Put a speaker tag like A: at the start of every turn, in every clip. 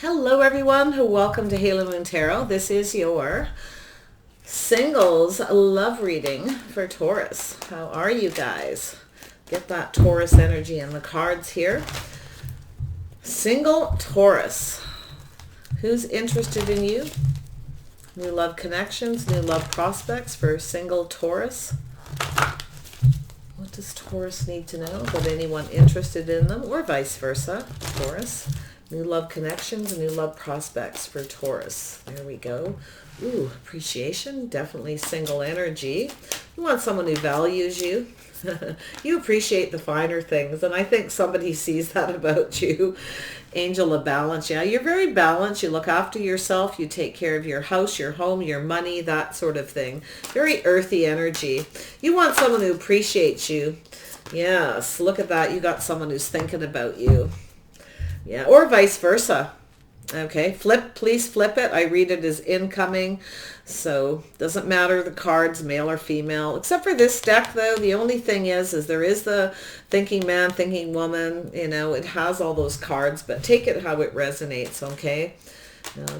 A: Hello everyone, welcome to Halo Moon Tarot. This is your singles love reading for Taurus. How are you guys? Get that Taurus energy in the cards here. Single Taurus. Who's interested in you? New love connections, new love prospects for single Taurus. What does Taurus need to know about anyone interested in them, or vice versa, Taurus? New love connections, new love prospects for Taurus. There we go. Ooh, appreciation, definitely single energy. You want someone who values you. You appreciate the finer things, and I think somebody sees that about you. Angel of balance. Yeah, you're very balanced. You look after yourself. You take care of your house, your home, your money, that sort of thing. Very earthy energy. You want someone who appreciates you. Yes, look at that. You got someone who's thinking about you. Yeah, or vice versa. Okay, please flip it. I read it as incoming, so doesn't matter the cards, male or female, except for this deck though. The only thing is there is the thinking man, thinking woman, you know, it has all those cards, but take it how it resonates, okay?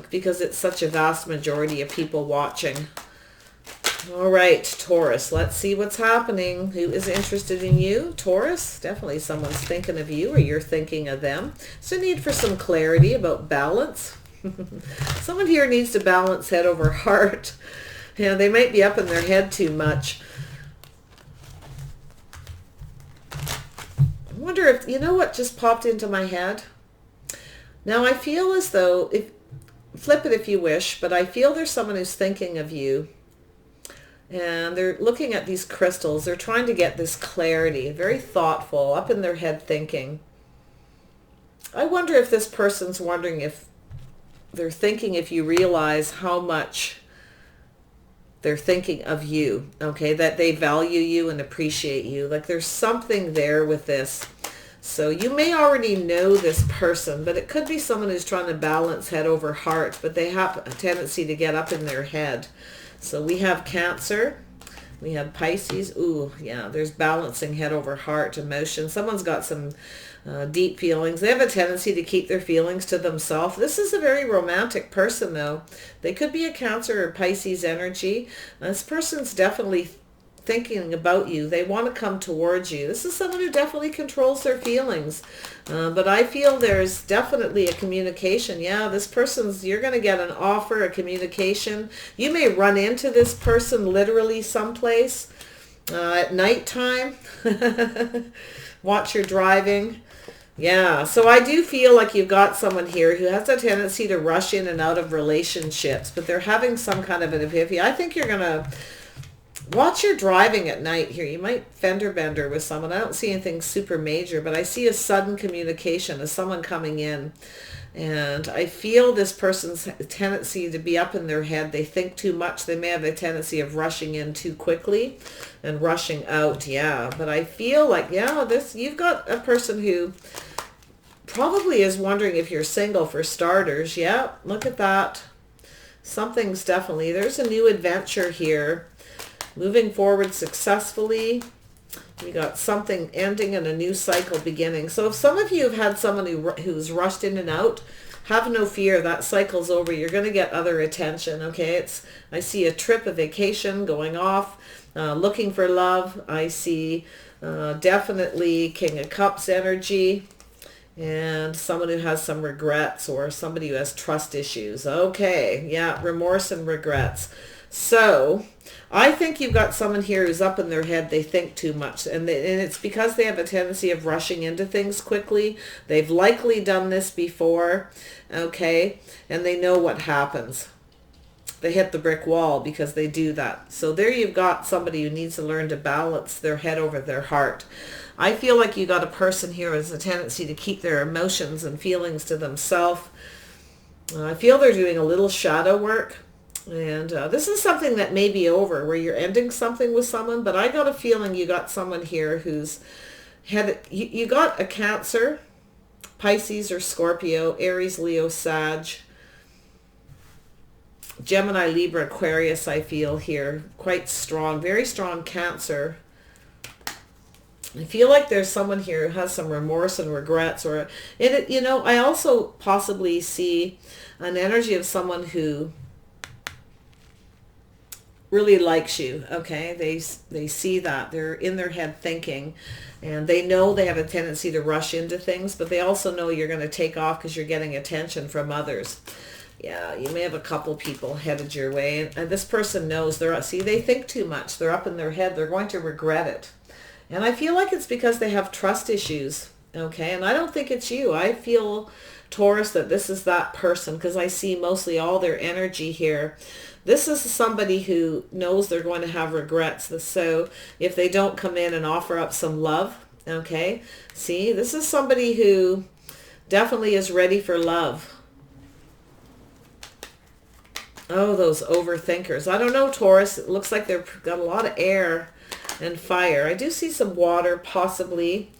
A: Because it's such a vast majority of people watching. All right, Taurus, let's see what's happening. Who is interested in you? Taurus, definitely someone's thinking of you or you're thinking of them. So need for some clarity about balance. Someone here needs to balance head over heart. Yeah, they might be up in their head too much. I wonder if, you know what just popped into my head? Now I feel as though, flip it if you wish, but I feel there's someone who's thinking of you. And they're looking at these crystals. They're trying to get this clarity, very thoughtful, up in their head thinking. I wonder if this person's wondering if they're thinking, if you realize how much they're thinking of you, okay, that they value you and appreciate you. Like there's something there with this. So you may already know this person, but it could be someone who's trying to balance head over heart, but they have a tendency to get up in their head. So we have Cancer, we have Pisces. Ooh, yeah, there's balancing head over heart, emotion. Someone's got some deep feelings. They have a tendency to keep their feelings to themselves. This is a very romantic person, though. They could be a Cancer or Pisces energy. This person's definitely thinking about you. They want to come towards you. This is someone who definitely controls their feelings. But I feel there's definitely a communication. Yeah, this person's, you're going to get an offer, a communication. You may run into this person literally someplace at nighttime. Watch your driving. Yeah, so I do feel like you've got someone here who has a tendency to rush in and out of relationships, but they're having some kind of an epiphany. I think you're going to watch your driving at night here. You might fender bender with someone. I don't see anything super major, but I see a sudden communication of someone coming in. And I feel this person's tendency to be up in their head. They think too much. They may have a tendency of rushing in too quickly and rushing out. Yeah, but I feel like, yeah, you've got a person who probably is wondering if you're single for starters. Yeah, look at that. Something's definitely, there's a new adventure here. Moving forward successfully. You got something ending and a new cycle beginning. So if some of you have had someone who's rushed in and out, have no fear. That cycle's over. You're going to get other attention, okay? I see a trip, a vacation going off, looking for love. I see definitely King of Cups energy and someone who has some regrets or somebody who has trust issues. Okay, yeah, remorse and regrets. So I think you've got someone here who's up in their head. They think too much. And it's because they have a tendency of rushing into things quickly. They've likely done this before. Okay. And they know what happens. They hit the brick wall because they do that. So there you've got somebody who needs to learn to balance their head over their heart. I feel like you got a person here who has a tendency to keep their emotions and feelings to themselves. I feel they're doing a little shadow work. And this is something that may be over, where you're ending something with someone, but I got a feeling you got someone here who's you got a Cancer, Pisces or Scorpio, Aries, Leo, Sag, Gemini, Libra, Aquarius. I feel here quite strong, very strong Cancer. I feel like there's someone here who has some remorse and regrets, or it, you know, I also possibly see an energy of someone who really likes you. Okay, they see that they're in their head thinking, and they know they have a tendency to rush into things, but they also know you're going to take off because you're getting attention from others. Yeah, you may have a couple people headed your way, and this person knows see, they think too much. They're up in their head. They're going to regret it. And I feel like it's because they have trust issues. Okay, and I don't think it's you. I feel, Taurus, that this is that person, because I see mostly all their energy here. This is somebody who knows they're going to have regrets. So if they don't come in and offer up some love, okay, see, this is somebody who definitely is ready for love. Oh, those overthinkers. I don't know, Taurus. It looks like they've got a lot of air and fire. I do see some water, possibly.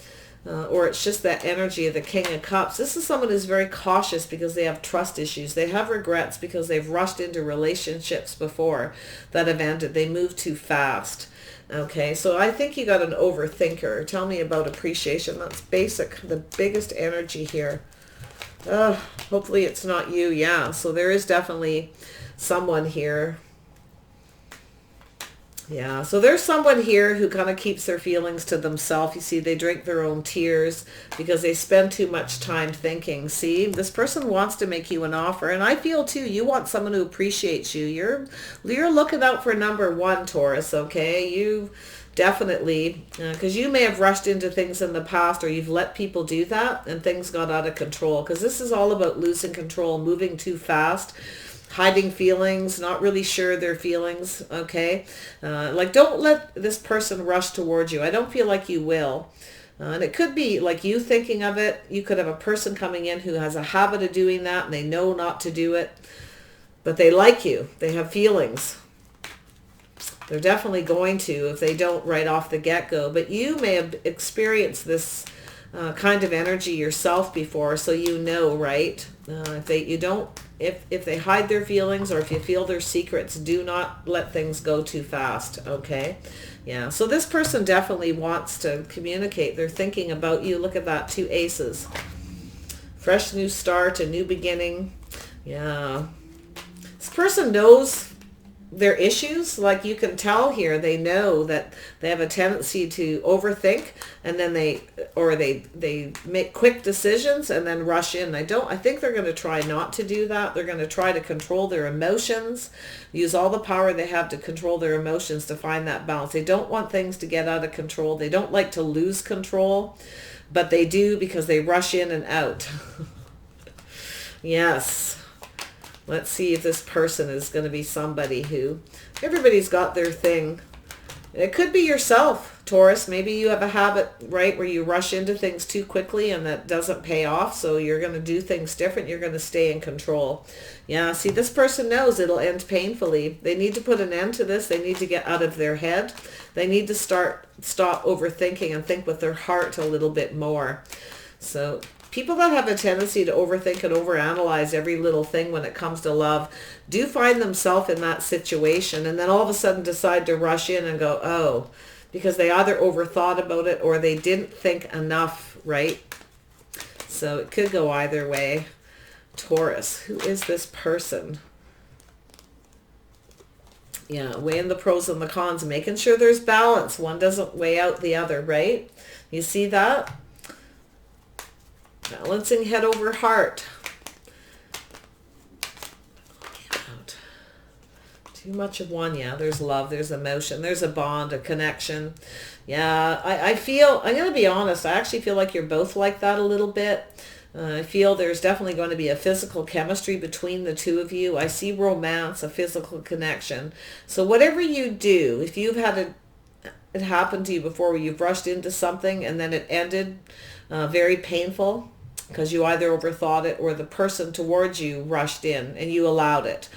A: Or it's just that energy of the King of Cups. This is someone who's very cautious because they have trust issues. They have regrets because they've rushed into relationships before that have ended. They move too fast. Okay, so I think you got an overthinker. Tell me about appreciation. That's basic, the biggest energy here. Hopefully it's not you. Yeah, so there is definitely someone here. Yeah, so there's someone here who kind of keeps their feelings to themselves. You see, they drink their own tears because they spend too much time thinking. See, this person wants to make you an offer. And I feel, too, you want someone who appreciates you. You're looking out for number one, Taurus, okay? You definitely, because you may have rushed into things in the past, or you've let people do that and things got out of control. Because this is all about losing control, moving too fast, hiding feelings, not really sure their feelings, okay? Like, don't let this person rush towards you. I don't feel like you will. And it could be like you thinking of it. You could have a person coming in who has a habit of doing that and they know not to do it, but they like you. They have feelings. They're definitely going to if they don't right off the get-go. But you may have experienced this kind of energy yourself before, so you know, right? If they hide their feelings, or if you feel their secrets, do not let things go too fast, okay? Yeah, so this person definitely wants to communicate. They're thinking about you. Look at that, 2 aces. Fresh new start, a new beginning. Yeah. This person knows their issues. Like, you can tell here, they know that they have a tendency to overthink, and then they make quick decisions and then rush in. I think they're going to try not to do that. They're going to try to control their emotions, use all the power they have to control their emotions to find that balance. They don't want things to get out of control. They don't like to lose control, but they do because they rush in and out. Yes. Let's see if this person is going to be somebody who, everybody's got their thing. It could be yourself, Taurus. Maybe you have a habit, right, where you rush into things too quickly and that doesn't pay off. So you're going to do things different. You're going to stay in control. Yeah, see, this person knows it'll end painfully. They need to put an end to this. They need to get out of their head. They need to stop overthinking and think with their heart a little bit more. So people that have a tendency to overthink and overanalyze every little thing when it comes to love do find themselves in that situation, and then all of a sudden decide to rush in and go, oh, because they either overthought about it or they didn't think enough, right? So it could go either way. Taurus, who is this person? Yeah, weighing the pros and the cons, making sure there's balance. One doesn't weigh out the other, right? You see that? Balancing head over heart. Too much of one. Yeah, there's love, there's emotion, there's a bond, a connection. Yeah, I feel, I'm going to be honest, I actually feel like you're both like that a little bit. I feel there's definitely going to be a physical chemistry between the two of you. I see romance, a physical connection. So whatever you do, if you've had it happen to you before where you've rushed into something and then it ended very painful, because you either overthought it or the person towards you rushed in and you allowed it.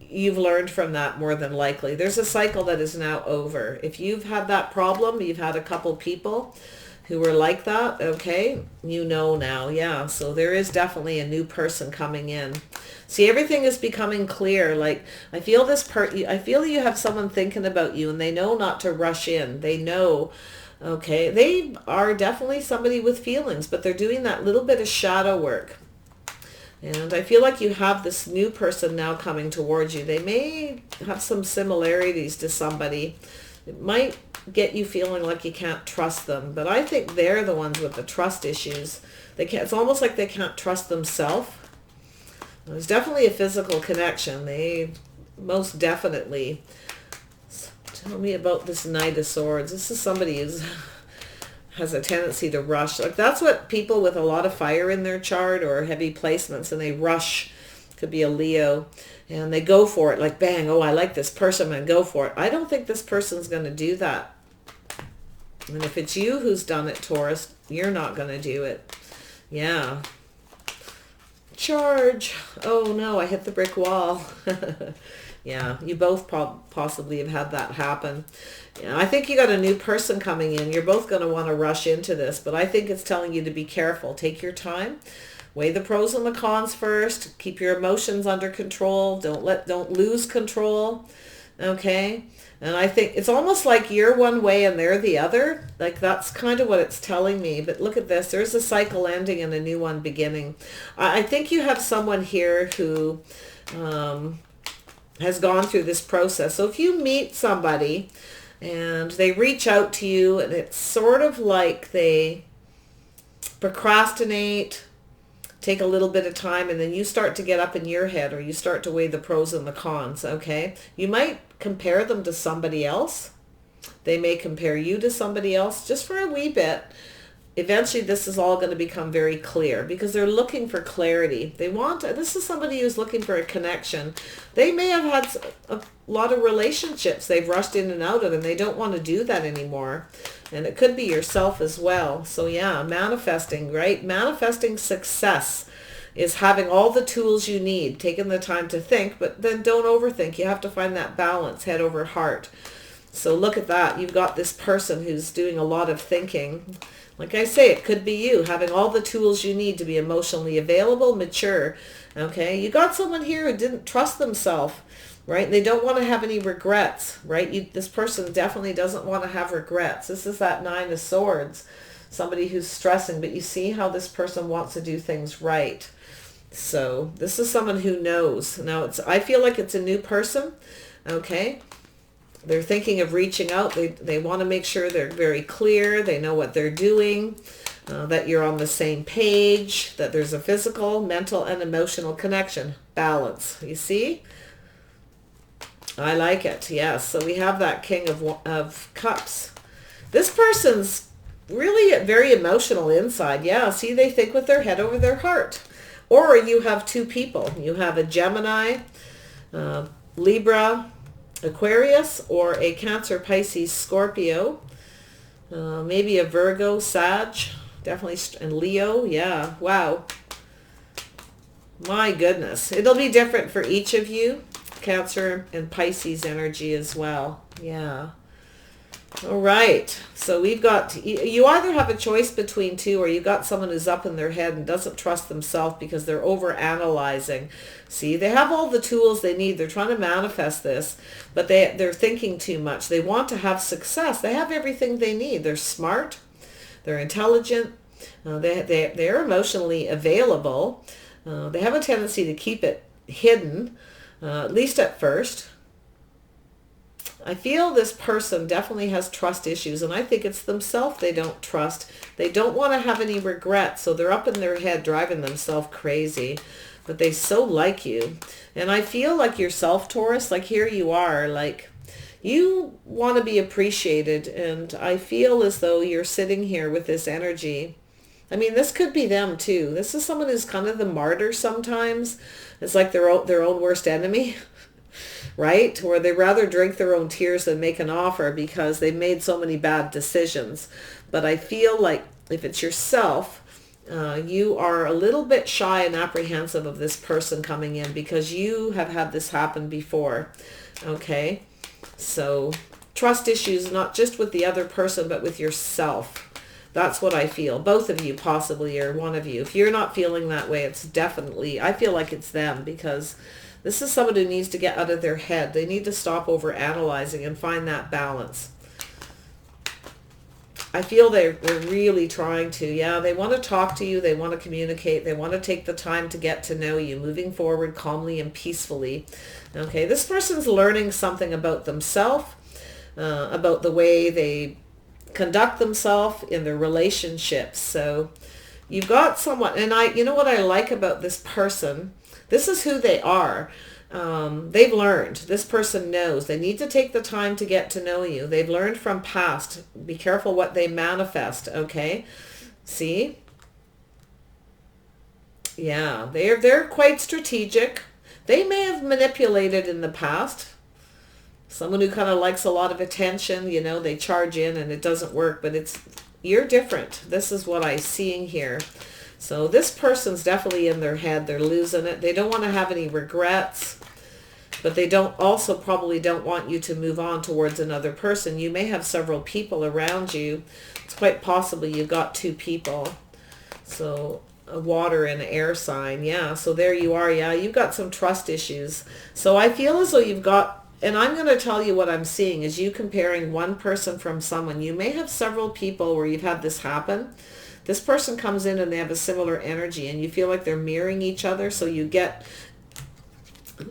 A: You've learned from that more than likely. There's a cycle that is now over. If you've had that problem, you've had a couple people who were like that, okay, you know now, yeah. So there is definitely a new person coming in. See, everything is becoming clear. Like, I feel I feel you have someone thinking about you and they know not to rush in. They know Okay, they are definitely somebody with feelings, but they're doing that little bit of shadow work. And I feel like you have this new person now coming towards you. They may have some similarities to somebody. It might get you feeling like you can't trust them, but I think they're the ones with the trust issues. They can't, it's almost like they can't trust themselves. There's definitely a physical connection. They most definitely. Tell me about this Knight of Swords. This is somebody who has a tendency to rush. Like, that's what people with a lot of fire in their chart or heavy placements, and they rush. Could be a Leo, and they go for it like bang. Oh, I like this person, and go for it. I don't think this person's going to do that. And if it's you who's done it, Taurus, you're not going to do it. Yeah. Charge. Oh no, I hit the brick wall. Yeah, you both possibly have had that happen. Yeah, I think you got a new person coming in. You're both going to want to rush into this, but I think it's telling you to be careful. Take your time. Weigh the pros and the cons first. Keep your emotions under control. Don't lose control. Okay? And I think it's almost like you're one way and they're the other. Like, that's kind of what it's telling me. But look at this. There's a cycle ending and a new one beginning. I think you have someone here who has gone through this process. So if you meet somebody and they reach out to you and it's sort of like they procrastinate, take a little bit of time, and then you start to get up in your head, or you start to weigh the pros and the cons, okay? You might compare them to somebody else. They may compare you to somebody else just for a wee bit. Eventually this is all going to become very clear because they're looking for clarity. This is somebody who's looking for a connection. They may have had a lot of relationships they've rushed in and out of, and they don't want to do that anymore. And it could be yourself as well. So yeah, manifesting, right? Manifesting success is having all the tools you need, taking the time to think, but then don't overthink. You have to find that balance, head over heart. So look at that. You've got this person who's doing a lot of thinking. Like I say, it could be you having all the tools you need to be emotionally available, mature. Okay, you got someone here who didn't trust themselves, right? They don't want to have any regrets, right? This person definitely doesn't want to have regrets. This is that Nine of Swords, somebody who's stressing, but you see how this person wants to do things right. So this is someone who knows. Now, I feel like it's a new person, okay? They're thinking of reaching out. They want to make sure they're very clear. They know what they're doing, that you're on the same page, that there's a physical, mental, and emotional connection. Balance. You see? I like it. Yes. So we have that King of Cups. This person's really very emotional inside. Yeah. See, they think with their head over their heart. Or you have two people. You have a Gemini, Libra, Aquarius, or a Cancer, Pisces, Scorpio, maybe a Virgo, Sag, definitely, and Leo. Yeah, wow. My goodness. It'll be different for each of you. Cancer and Pisces energy as well. Yeah. All right. So we've got, you either have a choice between two, or you got someone who's up in their head and doesn't trust themselves because they're over analyzing. See, they have all the tools they need. They're trying to manifest this, but they're thinking too much. They want to have success. They have everything they need. They're smart. They're intelligent. They're emotionally available. They have a tendency to keep it hidden, at least at first. I feel this person definitely has trust issues, and I think it's themselves they don't trust. They don't want to have any regrets, so they're up in their head driving themselves crazy, but they so like you. And I feel like yourself, Taurus, like here you are, like you want to be appreciated, and I feel as though you're sitting here with this energy. I mean, this could be them too. This is someone who's kind of the martyr sometimes. It's like their own worst enemy. Right? Or they rather drink their own tears than make an offer because they've made so many bad decisions. But I feel like if it's yourself, you are a little bit shy and apprehensive of this person coming in because you have had this happen before. Okay? So trust issues, not just with the other person, but with yourself. That's what I feel. Both of you possibly, or one of you. If you're not feeling that way, it's definitely, I feel like it's them, because this is someone who needs to get out of their head. They need to stop over analyzing and find that balance. I feel they're really trying to. Yeah, they want to talk to you. They want to communicate. They want to take the time to get to know you, moving forward calmly and peacefully. Okay, this person's learning something about themselves, about the way they conduct themselves in their relationships. So you've got someone, and you know what I like about this person? This is who they are. They've learned. This person knows. They need to take the time to get to know you. They've learned from past. Be careful what they manifest, okay? See? Yeah, they're quite strategic. They may have manipulated in the past. Someone who kind of likes a lot of attention, you know, they charge in and it doesn't work, but you're different. This is what I'm seeing here. So this person's definitely in their head. They're losing it. They don't want to have any regrets, but they probably don't want you to move on towards another person. You may have several people around you. It's quite possible you've got 2 people. So a water and an air sign. Yeah, so there you are. Yeah, you've got some trust issues. So I feel as though you've got, and I'm going to tell you what I'm seeing is you comparing one person from someone. You may have several people where you've had this happen. This person comes in and they have a similar energy and you feel like they're mirroring each other. So you get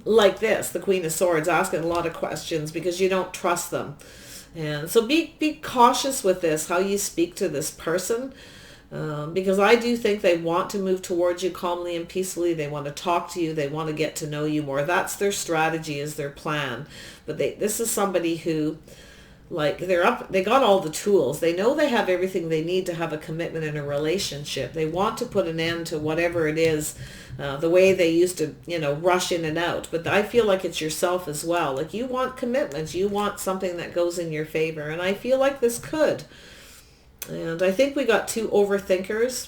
A: like this, the Queen of Swords, asking a lot of questions because you don't trust them. And so be cautious with this, how you speak to this person. Because I do think they want to move towards you calmly and peacefully. They want to talk to you. They want to get to know you more. That's their strategy, is their plan. But this is somebody who, like, they got all the tools. They know they have everything they need to have a commitment in a relationship. They want to put an end to whatever it is, the way they used to, rush in and out. But I feel like it's yourself as well. Like, you want commitments. You want something that goes in your favor. And I feel like this could. And I think we got 2 overthinkers,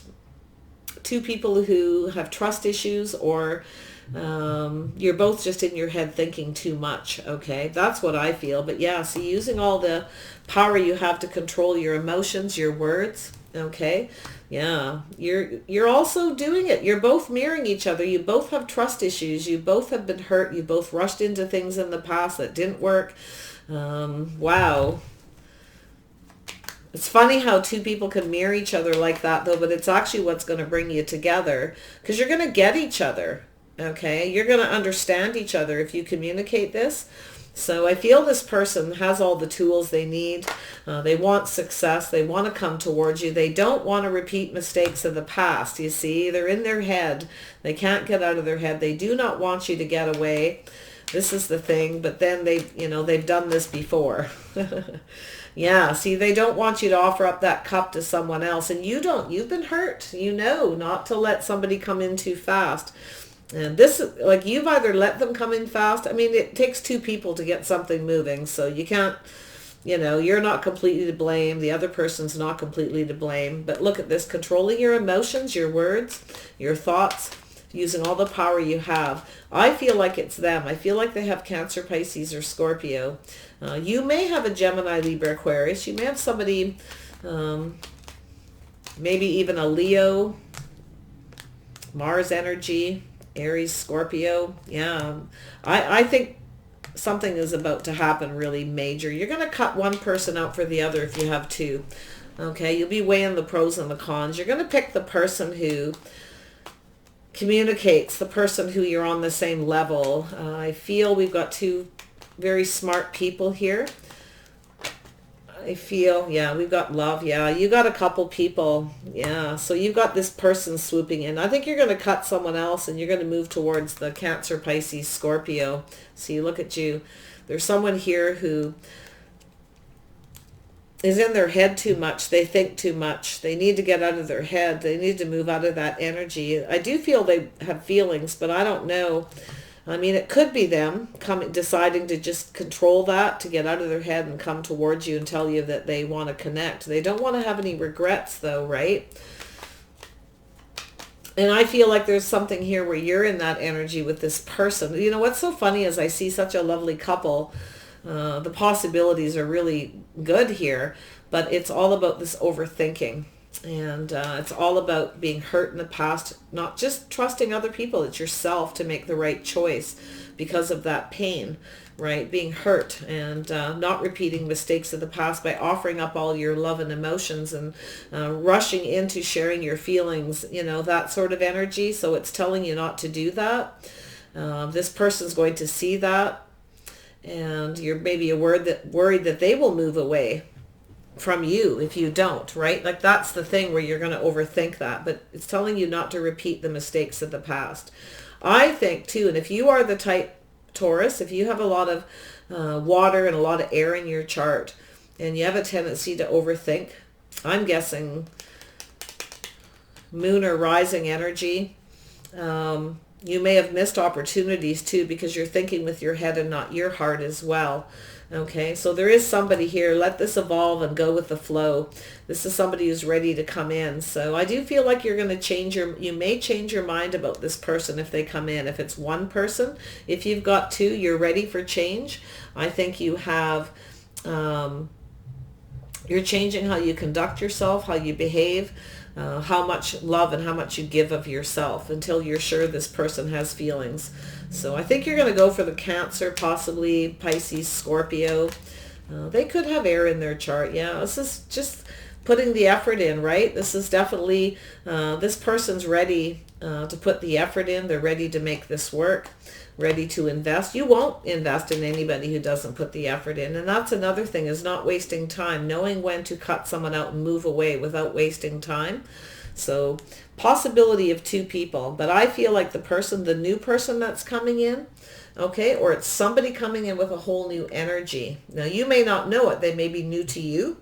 A: 2 people who have trust issues, or you're both just in your head thinking too much. Okay, that's what I feel. But yeah, so using all the power you have to control your emotions, your words. Okay, yeah, you're also doing it. You're both mirroring each other. You both have trust issues. You both have been hurt. You both rushed into things in the past that didn't work. Wow. It's funny how 2 people can mirror each other like that, though, but it's actually what's going to bring you together, because you're going to get each other, okay? You're going to understand each other if you communicate this. So I feel this person has all the tools they need. They want success. They want to come towards you. They don't want to repeat mistakes of the past, you see? They're in their head. They can't get out of their head. They do not want you to get away. This is the thing, but then they've done this before. Yeah, see, they don't want you to offer up that cup to someone else, and you don't. You've been hurt. You know not to let somebody come in too fast. And this, like, you've either let them come in fast. I mean, it takes 2 people to get something moving, so you can't, you're not completely to blame. The other person's not completely to blame. But look at this, controlling your emotions, your words, your thoughts, using all the power you have. I feel like it's them. I feel like they have Cancer, Pisces, or Scorpio. You may have a Gemini, Libra, Aquarius. You may have somebody, maybe even a Leo, Mars energy, Aries, Scorpio. Yeah, I think something is about to happen really major. You're going to cut one person out for the other if you have 2. Okay, you'll be weighing the pros and the cons. You're going to pick the person who communicates, the person who you're on the same level. I feel we've got 2 very smart people here. I feel, yeah, we've got love. Yeah, you got a couple people. Yeah, so you've got this person swooping in. I think you're going to cut someone else and you're going to move towards the Cancer, Pisces, Scorpio. See, look at you. There's someone here who is in their head too much. They think too much. They need to get out of their head. They need to move out of that energy. I do feel they have feelings, but I don't know. I mean, it could be them deciding to just control that, to get out of their head and come towards you and tell you that they want to connect. They don't want to have any regrets, though, right? And I feel like there's something here where you're in that energy with this person. You know, what's so funny is I see such a lovely couple. The possibilities are really good here, but it's all about this overthinking. And it's all about being hurt in the past, not just trusting other people, it's yourself to make the right choice because of that pain, right? Being hurt and not repeating mistakes of the past by offering up all your love and emotions and rushing into sharing your feelings, that sort of energy. So it's telling you not to do that. This person's going to see that, and you're maybe worried that they will move away from you if you don't, right? Like that's the thing where you're going to overthink that, but it's telling you not to repeat the mistakes of the past. I think too, and if you are the type Taurus, if you have a lot of water and a lot of air in your chart and you have a tendency to overthink, I'm guessing moon or rising energy, you may have missed opportunities too because you're thinking with your head and not your heart as well. Okay, so there is somebody here. Let this evolve and go with the flow. This is somebody who's ready to come in. So I do feel like you're going to you may change your mind about this person if they come in. If it's one person, if you've got two, you're ready for change. I think you have, you're changing how you conduct yourself, how you behave, how much love and how much you give of yourself until you're sure this person has feelings. So I think you're going to go for the Cancer, possibly Pisces, Scorpio. They could have air in their chart. Yeah, this is just putting the effort in, right? This is definitely, this person's ready to put the effort in. They're ready to make this work, ready to invest. You won't invest in anybody who doesn't put the effort in. And that's another thing, is not wasting time, knowing when to cut someone out and move away without wasting time. So possibility of two people, but I feel like the new person that's coming in, okay, or it's somebody coming in with a whole new energy. Now you may not know it. They may be new to you.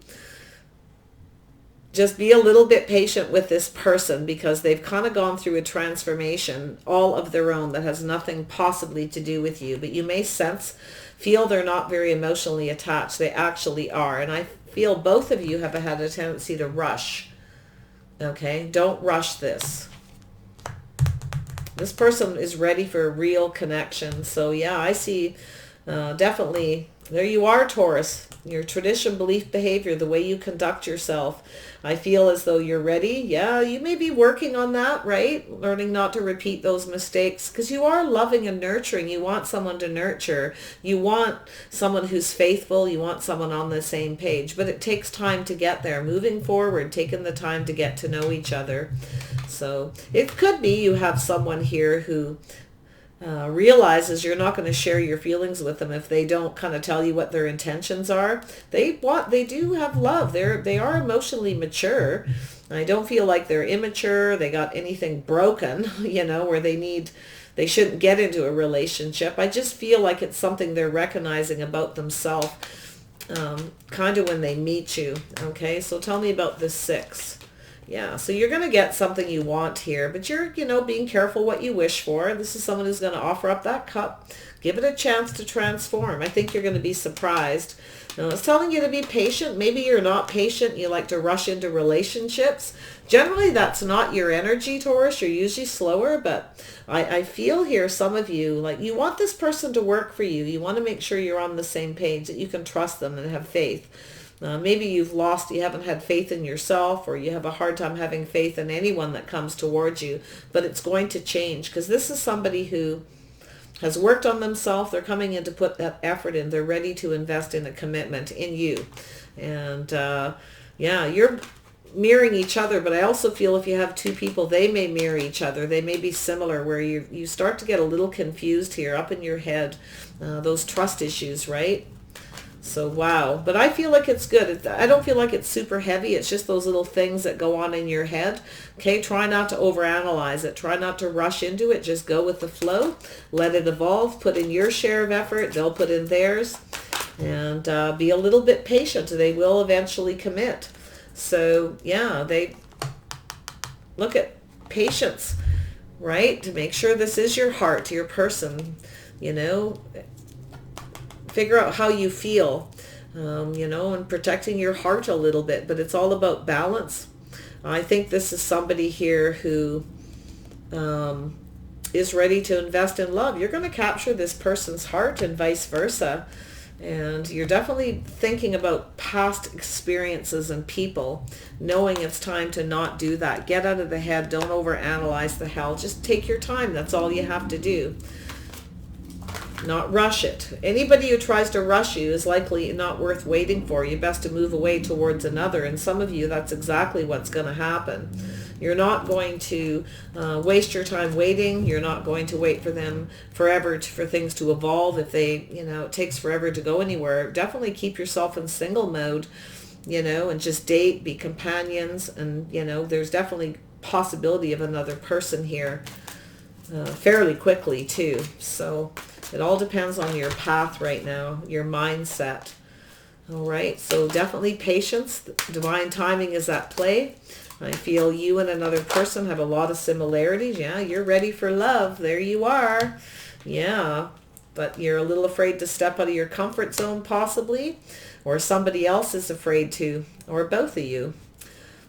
A: Just be a little bit patient with this person because they've kind of gone through a transformation all of their own that has nothing possibly to do with you. But you may feel they're not very emotionally attached. They actually are. And I feel both of you have had a tendency to rush. Okay, don't rush this. This person is ready for a real connection. So yeah, I see definitely, there you are, Taurus. Your tradition, belief, behavior, the way you conduct yourself. I feel as though you're ready. Yeah, you may be working on that, right? Learning not to repeat those mistakes because you are loving and nurturing. You want someone to nurture. You want someone who's faithful. You want someone on the same page. But it takes time to get there. Moving forward, taking the time to get to know each other. So it could be you have someone here who realizes you're not going to share your feelings with them if they don't kind of tell you what their intentions are. They do have love. They are emotionally mature. I don't feel like they're immature. They got anything broken, where they shouldn't get into a relationship. I just feel like it's something they're recognizing about themselves, kind of when they meet you. Okay, so tell me about this 6. Yeah, so you're going to get something you want here, but you're, being careful what you wish for. This is someone who's going to offer up that cup. Give it a chance to transform. I think you're going to be surprised. Now, it's telling you to be patient. Maybe you're not patient. You like to rush into relationships. Generally, that's not your energy, Taurus. You're usually slower, but I feel here some of you, like you want this person to work for you. You want to make sure you're on the same page, that you can trust them and have faith. Maybe you haven't had faith in yourself, or you have a hard time having faith in anyone that comes towards you, but it's going to change because this is somebody who has worked on themselves. They're coming in to put that effort in. They're ready to invest in a commitment in you. And yeah, you're mirroring each other, but I also feel if you have two people, they may mirror each other. They may be similar, where you start to get a little confused here up in your head, those trust issues, right? So wow, but I feel like it's good. I don't feel like it's super heavy. It's just those little things that go on in your head. Okay, try not to overanalyze it. Try not to rush into it. Just go with the flow. Let it evolve. Put in your share of effort. They'll put in theirs. And be a little bit patient. They will eventually commit. So yeah, they look at patience, right? To make sure this is your heart, your person, figure out how you feel, and protecting your heart a little bit, but it's all about balance. I think this is somebody here who is ready to invest in love. You're going to capture this person's heart and vice versa. And you're definitely thinking about past experiences and people, knowing it's time to not do that. Get out of the head. Don't overanalyze the hell. Just take your time. That's all you have to do. Not rush it. Anybody who tries to rush you is likely not worth waiting for. You best to move away towards another. And some of you, that's exactly what's going to happen. You're not going to waste your time waiting. You're not going to wait for them forever for things to evolve. If they, it takes forever to go anywhere, definitely keep yourself in single mode, and just date, be companions. And, there's definitely possibility of another person here fairly quickly too. So it all depends on your path right now, your mindset. All right, so definitely patience. Divine timing is at play. I feel you and another person have a lot of similarities. Yeah, you're ready for love. There you are. Yeah, but you're a little afraid to step out of your comfort zone possibly, or somebody else is afraid to, or both of you.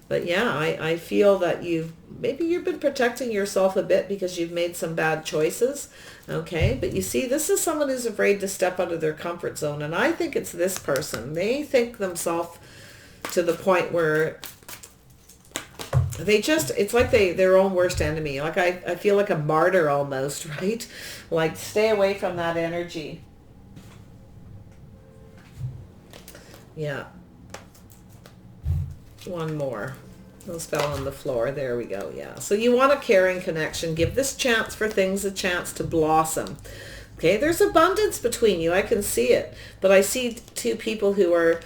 A: But yeah, I feel that you've been protecting yourself a bit because you've made some bad choices. Okay, but you see, this is someone who's afraid to step out of their comfort zone. And I think it's this person. They think themselves to the point where it's like their own worst enemy. Like I feel like a martyr almost, right? Like stay away from that energy. Yeah. One more. Those fell on the floor. There we go. Yeah. So you want a caring connection. Give this chance for things a chance to blossom. Okay. There's abundance between you. I can see it. But I see two people who are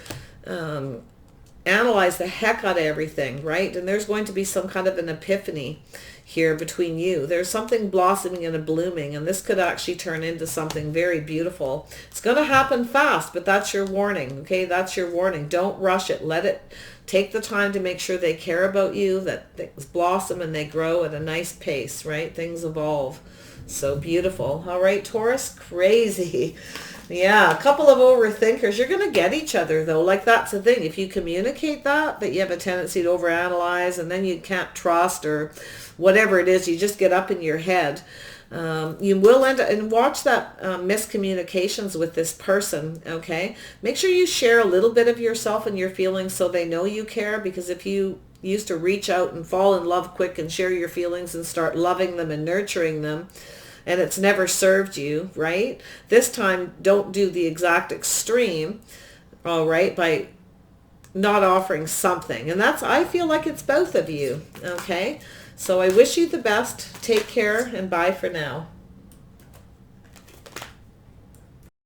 A: analyze the heck out of everything, right? And there's going to be some kind of an epiphany here between you. There's something blossoming and blooming, and this could actually turn into something very beautiful. It's going to happen fast, but that's your warning, okay? That's your warning. Don't rush it. Let it take the time to make sure they care about you, that things blossom and they grow at a nice pace, right? Things evolve. So beautiful. All right, Taurus, crazy. Yeah, a couple of overthinkers. You're going to get each other, though. Like, that's the thing. If you communicate that you have a tendency to overanalyze and then you can't trust or whatever it is, you just get up in your head. You will end up, and watch that miscommunications with this person, okay? Make sure you share a little bit of yourself and your feelings so they know you care, because if you used to reach out and fall in love quick and share your feelings and start loving them and nurturing them, and it's never served you, right? This time, don't do the exact extreme, all right, by not offering something. And I feel like it's both of you, okay? So I wish you the best. Take care and bye for now.